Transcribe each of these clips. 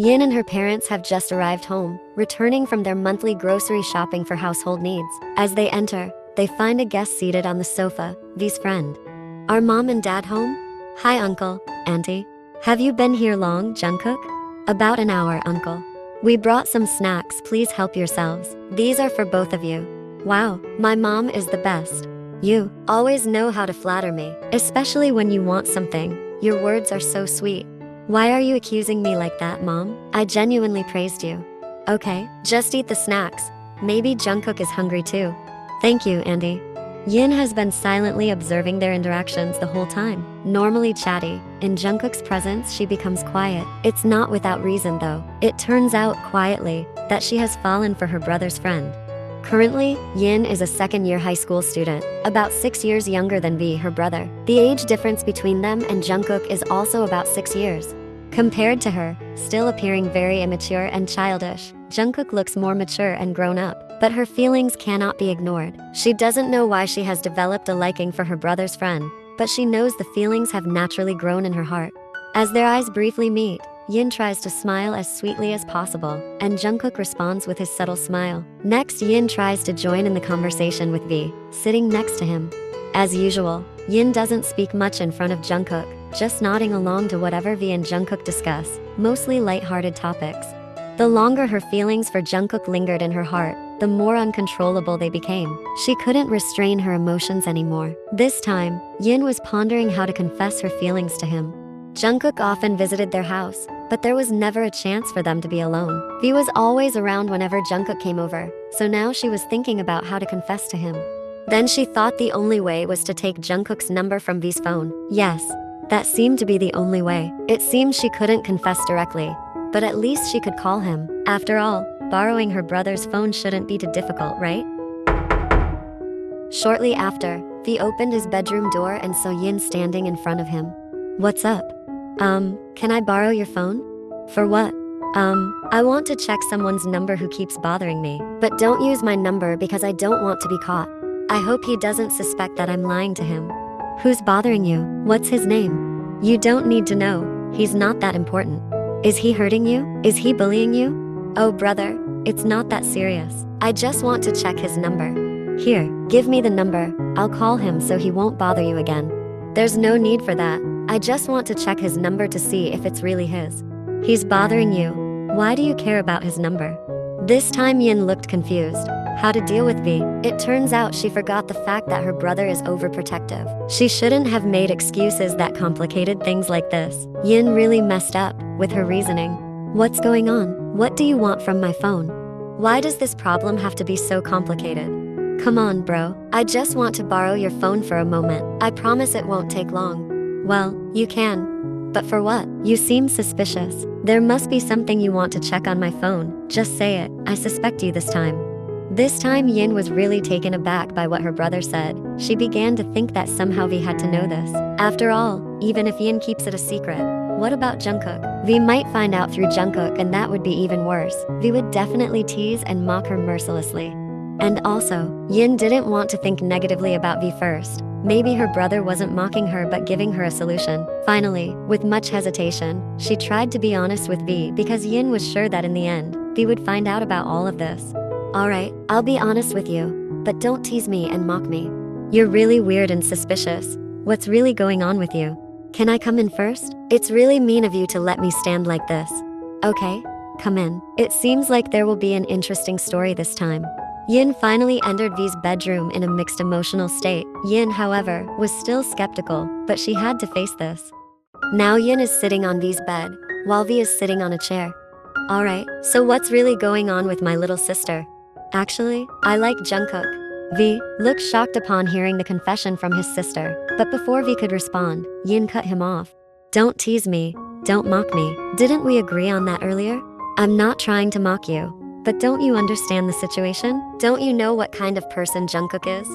Yin and her parents have just arrived home, returning from their monthly grocery shopping for household needs. As they enter, they find a guest seated on the sofa, V's friend. Are mom and dad home? Hi uncle, auntie. Have you been here long, Jungkook? About an hour, uncle. We brought some snacks, please help yourselves. These are for both of you. Wow, my mom is the best. You always know how to flatter me, especially when you want something. Your words are so sweet. Why are you accusing me like that, mom? I genuinely praised you. Okay, just eat the snacks. Maybe Jungkook is hungry too. Thank you, Andy. Yin has been silently observing their interactions the whole time. Normally chatty, in Jungkook's presence she becomes quiet. It's not without reason though. It turns out quietly that she has fallen for her brother's friend. Currently, Yin is a second-year high school student, about 6 years younger than V, her brother. The age difference between them and Jungkook is also about 6 years. Compared to her, still appearing very immature and childish, Jungkook looks more mature and grown up, but her feelings cannot be ignored. She doesn't know why she has developed a liking for her brother's friend, but she knows the feelings have naturally grown in her heart. As their eyes briefly meet, Yin tries to smile as sweetly as possible, and Jungkook responds with his subtle smile. Next, Yin tries to join in the conversation with V, sitting next to him. As usual, Yin doesn't speak much in front of Jungkook, just nodding along to whatever V and Jungkook discuss, mostly light-hearted topics. The longer her feelings for Jungkook lingered in her heart, the more uncontrollable they became. She couldn't restrain her emotions anymore. This time, Yin was pondering how to confess her feelings to him. Jungkook often visited their house, but there was never a chance for them to be alone. V was always around whenever Jungkook came over, so now she was thinking about how to confess to him. Then she thought the only way was to take Jungkook's number from V's phone. Yes, that seemed to be the only way. It seemed she couldn't confess directly, but at least she could call him. After all, borrowing her brother's phone shouldn't be too difficult, right? Shortly after, V opened his bedroom door and saw Yin standing in front of him. What's up? Can I borrow your phone? For what? I want to check someone's number who keeps bothering me. But don't use my number because I don't want to be caught. I hope he doesn't suspect that I'm lying to him. Who's bothering you? What's his name? You don't need to know. He's not that important. Is he hurting you? Is he bullying you? Oh brother, it's not that serious. I just want to check his number. Here, give me the number. I'll call him so he won't bother you again. There's no need for that. I just want to check his number to see if it's really his. He's bothering you. Why do you care about his number? This time Yin looked confused. How to deal with V? It turns out she forgot the fact that her brother is overprotective. She shouldn't have made excuses that complicated things like this. Yin really messed up with her reasoning. What's going on? What do you want from my phone? Why does this problem have to be so complicated? Come on, bro. I just want to borrow your phone for a moment. I promise it won't take long. Well, you can. But for what? You seem suspicious. There must be something you want to check on my phone. Just say it. I suspect you this time. This time Yin was really taken aback by what her brother said. She began to think that somehow V had to know this. After all, even if Yin keeps it a secret, what about Jungkook? V might find out through Jungkook and that would be even worse. V would definitely tease and mock her mercilessly. And also, Yin didn't want to think negatively about V first. Maybe her brother wasn't mocking her but giving her a solution. Finally, with much hesitation, she tried to be honest with V because Yin was sure that in the end, V would find out about all of this. Alright, I'll be honest with you, but don't tease me and mock me. You're really weird and suspicious. What's really going on with you? Can I come in first? It's really mean of you to let me stand like this. Okay, come in. It seems like there will be an interesting story this time. Yin finally entered V's bedroom in a mixed emotional state. Yin, however, was still skeptical, but she had to face this. Now Yin is sitting on V's bed, while V is sitting on a chair. Alright, so what's really going on with my little sister? Actually, I like Jungkook. V looked shocked upon hearing the confession from his sister, but before V could respond, Yin cut him off. Don't tease me, don't mock me. Didn't we agree on that earlier? I'm not trying to mock you. But don't you understand the situation? Don't you know what kind of person Jungkook is?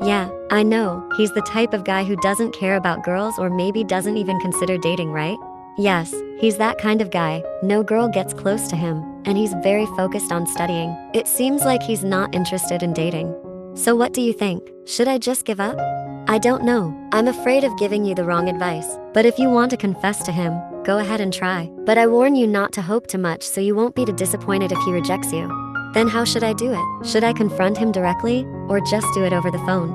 Yeah, I know. He's the type of guy who doesn't care about girls or maybe doesn't even consider dating, right? Yes, he's that kind of guy. No girl gets close to him, and he's very focused on studying. It seems like he's not interested in dating. So what do you think? Should I just give up? I don't know. I'm afraid of giving you the wrong advice. But if you want to confess to him, go ahead and try. But I warn you not to hope too much so you won't be too disappointed if he rejects you. Then how should I do it? Should I confront him directly, or just do it over the phone?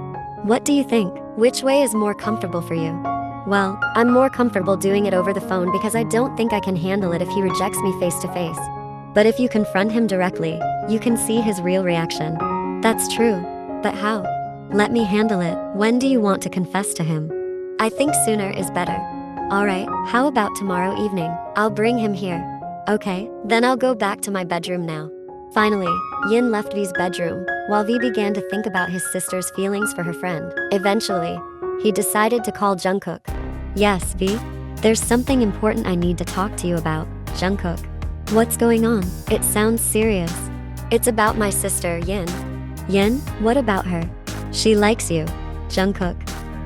What do you think? Which way is more comfortable for you? Well, I'm more comfortable doing it over the phone because I don't think I can handle it if he rejects me face to face. But if you confront him directly, you can see his real reaction. That's true. But how? Let me handle it. When do you want to confess to him? I think sooner is better. Alright, how about tomorrow evening? I'll bring him here. Okay, then I'll go back to my bedroom now. Finally, Yin left V's bedroom, while V began to think about his sister's feelings for her friend. Eventually, he decided to call Jungkook. Yes, V? There's something important I need to talk to you about, Jungkook. What's going on? It sounds serious. It's about my sister, Yin. Yin? What about her? She likes you, Jungkook.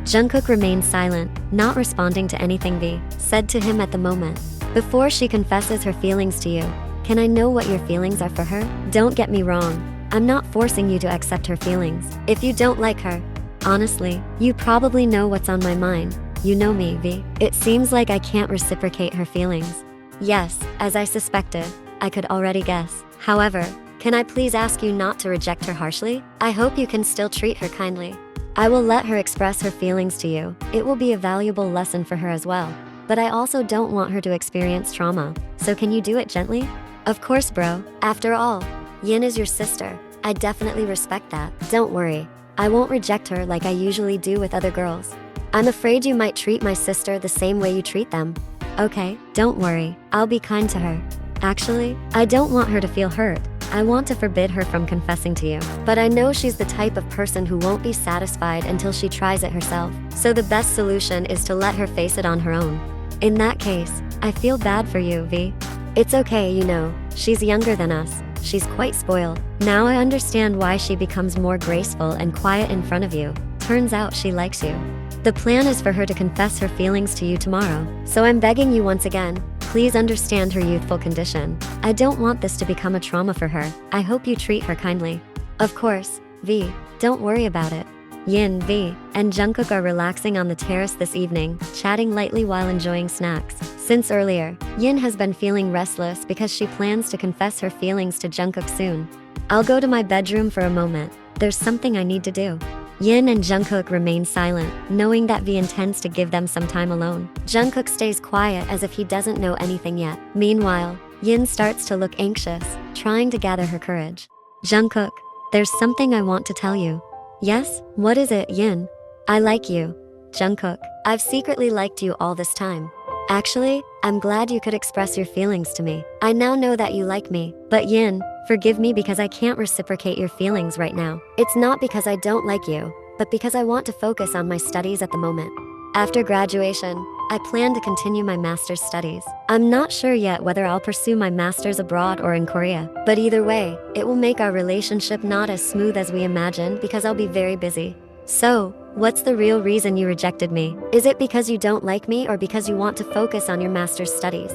Jungkook remained silent, not responding to anything V said to him at the moment. Before she confesses her feelings to you, can I know what your feelings are for her? Don't get me wrong. I'm not forcing you to accept her feelings. If you don't like her, honestly, you probably know what's on my mind. You know me, V. It seems like I can't reciprocate her feelings. Yes, as I suspected, I could already guess. However, can I please ask you not to reject her harshly? I hope you can still treat her kindly. I will let her express her feelings to you. It will be a valuable lesson for her as well. But I also don't want her to experience trauma. So can you do it gently? Of course, bro. After all, Yin is your sister. I definitely respect that. Don't worry. I won't reject her like I usually do with other girls. I'm afraid you might treat my sister the same way you treat them. Okay, don't worry. I'll be kind to her. Actually, I don't want her to feel hurt. I want to forbid her from confessing to you. But I know she's the type of person who won't be satisfied until she tries it herself. So the best solution is to let her face it on her own. In that case, I feel bad for you, V. It's okay, you know, she's younger than us. She's quite spoiled. Now I understand why she becomes more graceful and quiet in front of you. Turns out she likes you. The plan is for her to confess her feelings to you tomorrow. So I'm begging you once again, please understand her youthful condition. I don't want this to become a trauma for her. I hope you treat her kindly. Of course, V, don't worry about it. Yin, V, and Jungkook are relaxing on the terrace this evening, chatting lightly while enjoying snacks. Since earlier, Yin has been feeling restless because she plans to confess her feelings to Jungkook soon. I'll go to my bedroom for a moment. There's something I need to do. Yin and Jungkook remain silent, knowing that V intends to give them some time alone. Jungkook stays quiet as if he doesn't know anything yet. Meanwhile, Yin starts to look anxious, trying to gather her courage. Jungkook, there's something I want to tell you. Yes? What is it, Yin? I like you. Jungkook, I've secretly liked you all this time. Actually, I'm glad you could express your feelings to me. I now know that you like me. But Yin, forgive me because I can't reciprocate your feelings right now. It's not because I don't like you, but because I want to focus on my studies at the moment. After graduation, I plan to continue my master's studies. I'm not sure yet whether I'll pursue my master's abroad or in Korea. But either way, it will make our relationship not as smooth as we imagined because I'll be very busy. So, what's the real reason you rejected me? Is it because you don't like me or because you want to focus on your master's studies?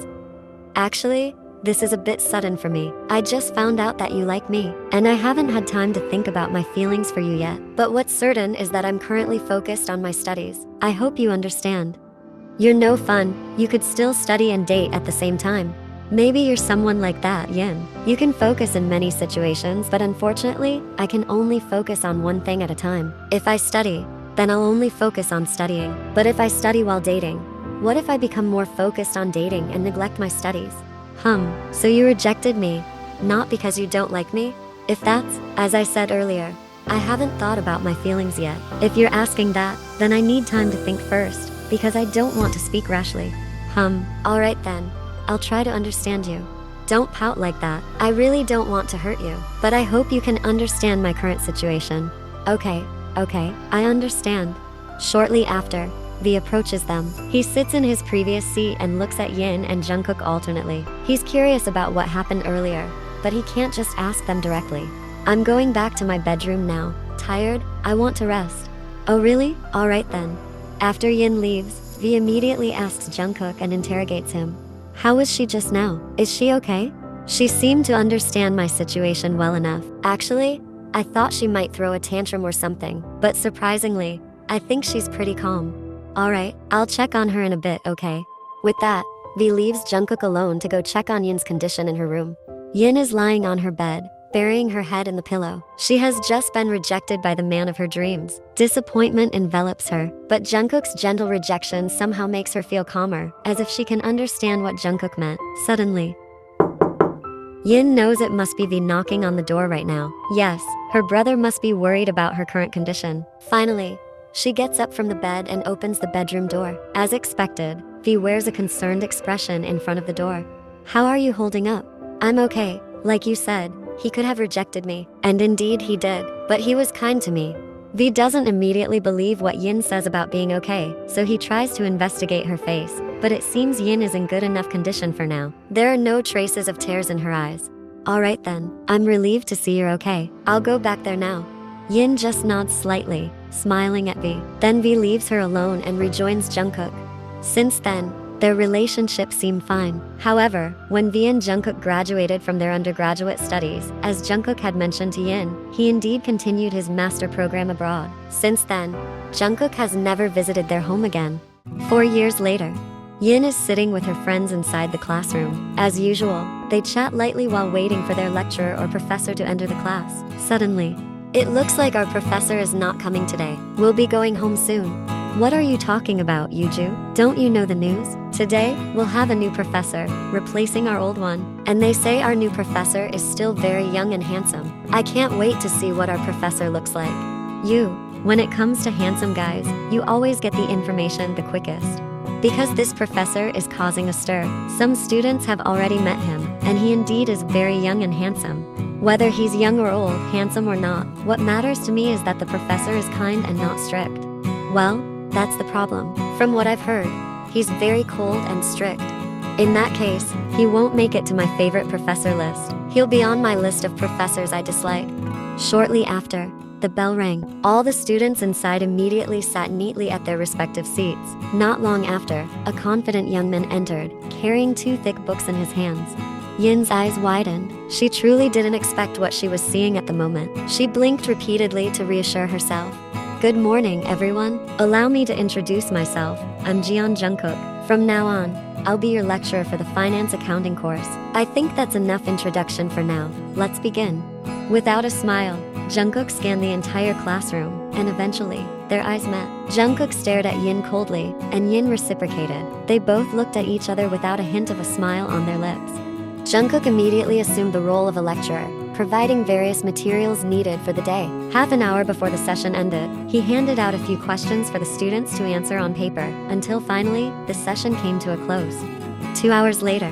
Actually, this is a bit sudden for me. I just found out that you like me, and I haven't had time to think about my feelings for you yet. But what's certain is that I'm currently focused on my studies. I hope you understand. You're no fun. You could still study and date at the same time. Maybe you're someone like that, Yin. You can focus in many situations, but unfortunately, I can only focus on one thing at a time. If I study, then I'll only focus on studying. But if I study while dating, what if I become more focused on dating and neglect my studies? So you rejected me, not because you don't like me? If that's, as I said earlier, I haven't thought about my feelings yet. If you're asking that, then I need time to think first, because I don't want to speak rashly. Alright then. I'll try to understand you. Don't pout like that. I really don't want to hurt you, but I hope you can understand my current situation. Okay, I understand. Shortly after, V approaches them. He sits in his previous seat and looks at Yin and Jungkook alternately. He's curious about what happened earlier, but he can't just ask them directly. I'm going back to my bedroom now. Tired? I want to rest. Oh really? Alright then. After Yin leaves, V immediately asks Jungkook and interrogates him. How was she just now? Is she okay? She seemed to understand my situation well enough. Actually, I thought she might throw a tantrum or something, but surprisingly, I think she's pretty calm. Alright, I'll check on her in a bit, okay? With that, V leaves Jungkook alone to go check on Yin's condition in her room. Yin is lying on her bed, burying her head in the pillow. She has just been rejected by the man of her dreams. Disappointment envelops her, but Jungkook's gentle rejection somehow makes her feel calmer, as if she can understand what Jungkook meant. Suddenly, Yin knows it must be V knocking on the door right now. Yes, her brother must be worried about her current condition. Finally, she gets up from the bed and opens the bedroom door. As expected, V wears a concerned expression in front of the door. How are you holding up? I'm okay. Like you said, he could have rejected me. And indeed he did, but he was kind to me. V doesn't immediately believe what Yin says about being okay, so he tries to investigate her face, but it seems Yin is in good enough condition for now. There are no traces of tears in her eyes. Alright then, I'm relieved to see you're okay. I'll go back there now. Yin just nods slightly, smiling at V. Then V leaves her alone and rejoins Jungkook. Since then, their relationship seemed fine. However, when V and Jungkook graduated from their undergraduate studies, as Jungkook had mentioned to Yin, he indeed continued his master program abroad. Since then, Jungkook has never visited their home again. 4 years later, Yin is sitting with her friends inside the classroom. As usual, they chat lightly while waiting for their lecturer or professor to enter the class. Suddenly, it looks like our professor is not coming today. We'll be going home soon. What are you talking about, Yuju? Don't you know the news? Today, we'll have a new professor, replacing our old one. And they say our new professor is still very young and handsome. I can't wait to see what our professor looks like. When it comes to handsome guys, you always get the information the quickest. Because this professor is causing a stir. Some students have already met him, and he indeed is very young and handsome. Whether he's young or old, handsome or not, what matters to me is that the professor is kind and not strict. Well, that's the problem. From what I've heard, he's very cold and strict. In that case, he won't make it to my favorite professor list. He'll be on my list of professors I dislike. Shortly after, the bell rang. All the students inside immediately sat neatly at their respective seats. Not long after, a confident young man entered, carrying 2 thick books in his hands. Yin's eyes widened. She truly didn't expect what she was seeing at the moment. She blinked repeatedly to reassure herself. Good morning, everyone. Allow me to introduce myself. I'm Jungkook. From now on, I'll be your lecturer for the finance accounting course. I think that's enough introduction for now. Let's begin. Without a smile, Jungkook scanned the entire classroom, and eventually, their eyes met. Jungkook stared at Yin coldly, and Yin reciprocated. They both looked at each other without a hint of a smile on their lips. Jungkook immediately assumed the role of a lecturer, providing various materials needed for the day. Half an hour before the session ended, he handed out a few questions for the students to answer on paper, until finally, the session came to a close. 2 hours later.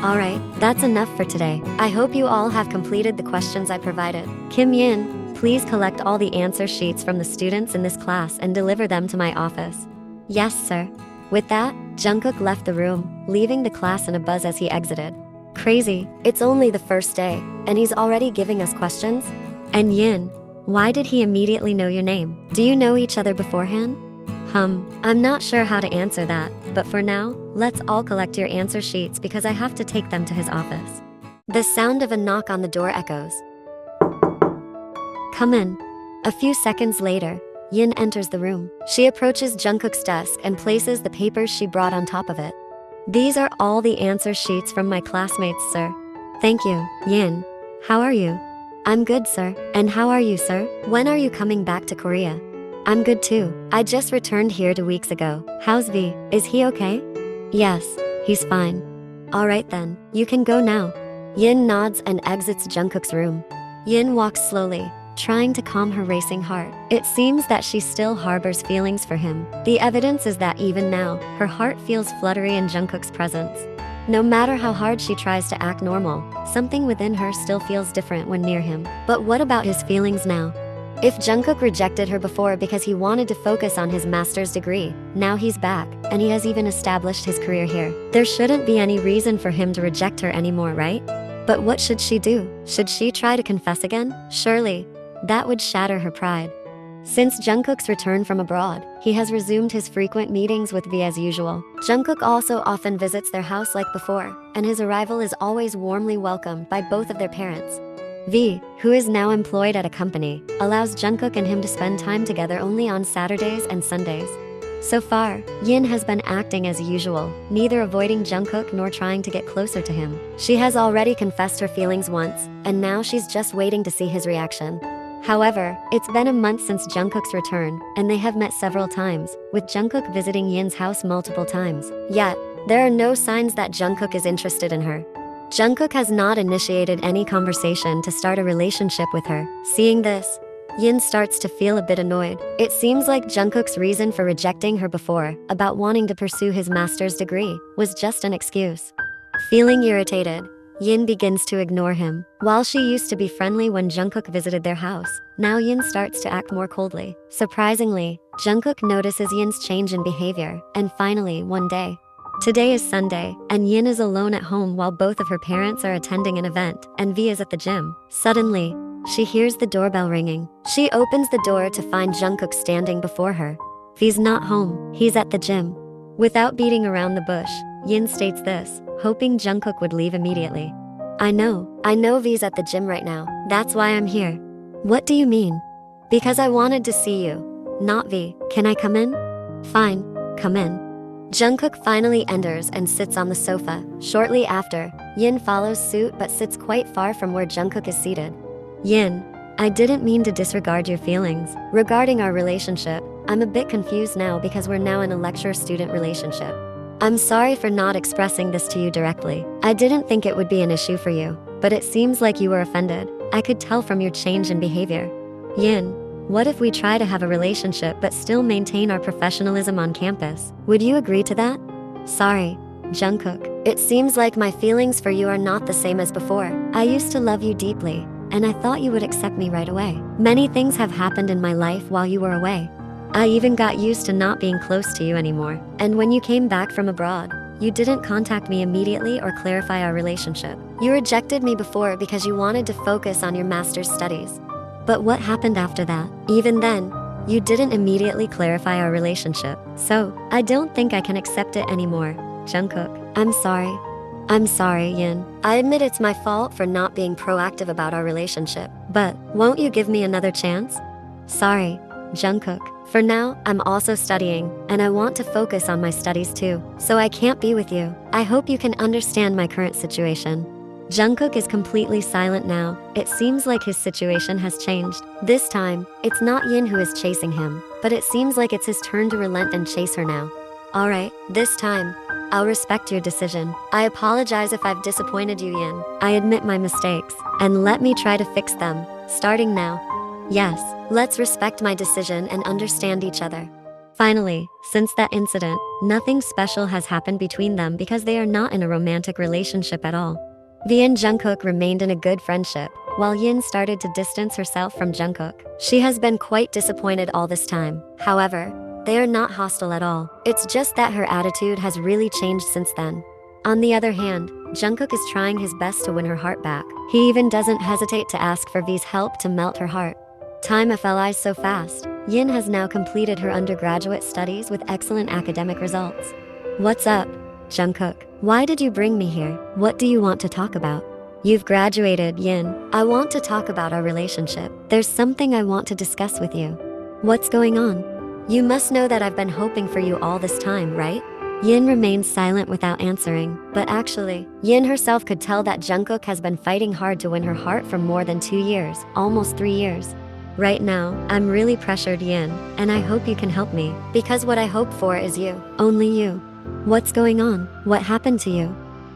Alright, that's enough for today. I hope you all have completed the questions I provided. Kim Yin, please collect all the answer sheets from the students in this class and deliver them to my office. Yes, sir. With that, Jungkook left the room, leaving the class in a buzz as he exited. Crazy, it's only the first day, and he's already giving us questions? And Yin, why did he immediately know your name? Do you know each other beforehand? I'm not sure how to answer that, but for now, let's all collect your answer sheets because I have to take them to his office. The sound of a knock on the door echoes. Come in. A few seconds later, Yin enters the room. She approaches Jungkook's desk and places the papers she brought on top of it. These are all the answer sheets from my classmates, sir. Thank you, Yin. How are you? I'm good, sir. And how are you, sir? When are you coming back to Korea? I'm good too. I just returned here 2 weeks ago. How's V? Is he okay? Yes, he's fine. Alright then, you can go now. Yin nods and exits Jungkook's room. Yin walks slowly, trying to calm her racing heart. It seems that she still harbors feelings for him. The evidence is that even now, her heart feels fluttery in Jungkook's presence. No matter how hard she tries to act normal, something within her still feels different when near him. But what about his feelings now? If Jungkook rejected her before because he wanted to focus on his master's degree, now he's back, and he has even established his career here. There shouldn't be any reason for him to reject her anymore, right? But what should she do? Should she try to confess again? Surely, that would shatter her pride. Since Jungkook's return from abroad, he has resumed his frequent meetings with V as usual. Jungkook also often visits their house like before, and his arrival is always warmly welcomed by both of their parents. V, who is now employed at a company, allows Jungkook and him to spend time together only on Saturdays and Sundays. So far, Yin has been acting as usual, neither avoiding Jungkook nor trying to get closer to him. She has already confessed her feelings once, and now she's just waiting to see his reaction. However, it's been a month since Jungkook's return, and they have met several times, with Jungkook visiting Yin's house multiple times. Yet, there are no signs that Jungkook is interested in her. Jungkook has not initiated any conversation to start a relationship with her. Seeing this, Yin starts to feel a bit annoyed. It seems like Jungkook's reason for rejecting her before, about wanting to pursue his master's degree, was just an excuse. Feeling irritated, Yin begins to ignore him. While she used to be friendly when Jungkook visited their house, now Yin starts to act more coldly. Surprisingly, Jungkook notices Yin's change in behavior, and finally, one day. Today is Sunday, and Yin is alone at home while both of her parents are attending an event, and V is at the gym. Suddenly, she hears the doorbell ringing. She opens the door to find Jungkook standing before her. V's not home, he's at the gym. Without beating around the bush, Yin states this, hoping Jungkook would leave immediately. I know V's at the gym right now, that's why I'm here. What do you mean? Because I wanted to see you. Not V, can I come in? Fine, come in. Jungkook finally enters and sits on the sofa. Shortly after, Yin follows suit but sits quite far from where Jungkook is seated. Yin, I didn't mean to disregard your feelings. Regarding our relationship, I'm a bit confused now because we're now in a lecturer-student relationship. I'm sorry for not expressing this to you directly. I didn't think it would be an issue for you, but it seems like you were offended. I could tell from your change in behavior. Yin, what if we try to have a relationship but still maintain our professionalism on campus? Would you agree to that? Sorry, Jungkook. It seems like my feelings for you are not the same as before. I used to love you deeply, and I thought you would accept me right away. Many things have happened in my life while you were away. I even got used to not being close to you anymore. And when you came back from abroad, you didn't contact me immediately or clarify our relationship. You rejected me before because you wanted to focus on your master's studies. But what happened after that? Even then, you didn't immediately clarify our relationship. So, I don't think I can accept it anymore, Jungkook. I'm sorry. I'm sorry, Yin. I admit it's my fault for not being proactive about our relationship. But, won't you give me another chance? Sorry, Jungkook. For now, I'm also studying, and I want to focus on my studies too. So I can't be with you. I hope you can understand my current situation. Jungkook is completely silent now. It seems like his situation has changed. This time, it's not Yin who is chasing him, but it seems like it's his turn to relent and chase her now. Alright, this time, I'll respect your decision. I apologize if I've disappointed you, Yin. I admit my mistakes, and let me try to fix them, starting now. Yes, let's respect my decision and understand each other. Finally, since that incident, nothing special has happened between them because they are not in a romantic relationship at all. V and Jungkook remained in a good friendship, while Yin started to distance herself from Jungkook. She has been quite disappointed all this time. However, they are not hostile at all. It's just that her attitude has really changed since then. On the other hand, Jungkook is trying his best to win her heart back. He even doesn't hesitate to ask for V's help to melt her heart. Time flies so fast. Yin has now completed her undergraduate studies with excellent academic results. What's up, Jungkook? Why did you bring me here? What do you want to talk about? You've graduated, Yin. I want to talk about our relationship. There's something I want to discuss with you. What's going on? You must know that I've been hoping for you all this time, right? Yin remains silent without answering, but actually, Yin herself could tell that Jungkook has been fighting hard to win her heart for more than 2 years, almost 3 years. Right now, I'm really pressured, Yin, and I hope you can help me, because what I hope for is you, only you. What's going on? What happened to you?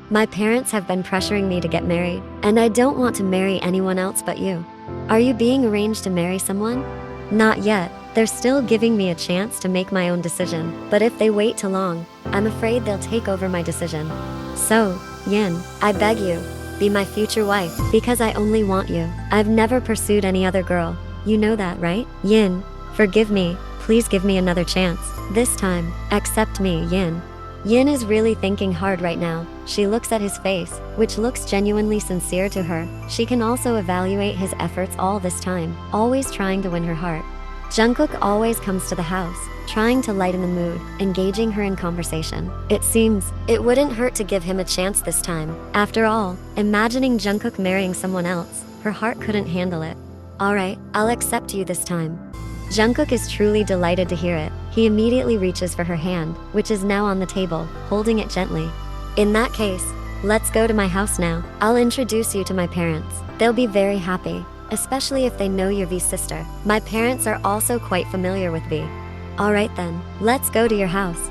My parents have been pressuring me to get married, and I don't want to marry anyone else but you. Are you being arranged to marry someone? Not yet. They're still giving me a chance to make my own decision, but if they wait too long, I'm afraid they'll take over my decision. So, Yin, I beg you, be my future wife, because I only want you. I've never pursued any other girl. You know that, right? Yin, forgive me, please give me another chance. This time, accept me, Yin. Yin is really thinking hard right now. She looks at his face, which looks genuinely sincere to her. She can also evaluate his efforts all this time, always trying to win her heart. Jungkook always comes to the house, trying to lighten the mood, engaging her in conversation. It seems, it wouldn't hurt to give him a chance this time. After all, imagining Jungkook marrying someone else, her heart couldn't handle it. Alright, I'll accept you this time. Jungkook is truly delighted to hear it. He immediately reaches for her hand, which is now on the table, holding it gently. In that case, let's go to my house now. I'll introduce you to my parents. They'll be very happy, especially if they know you're V's sister. My parents are also quite familiar with V. Alright then, let's go to your house.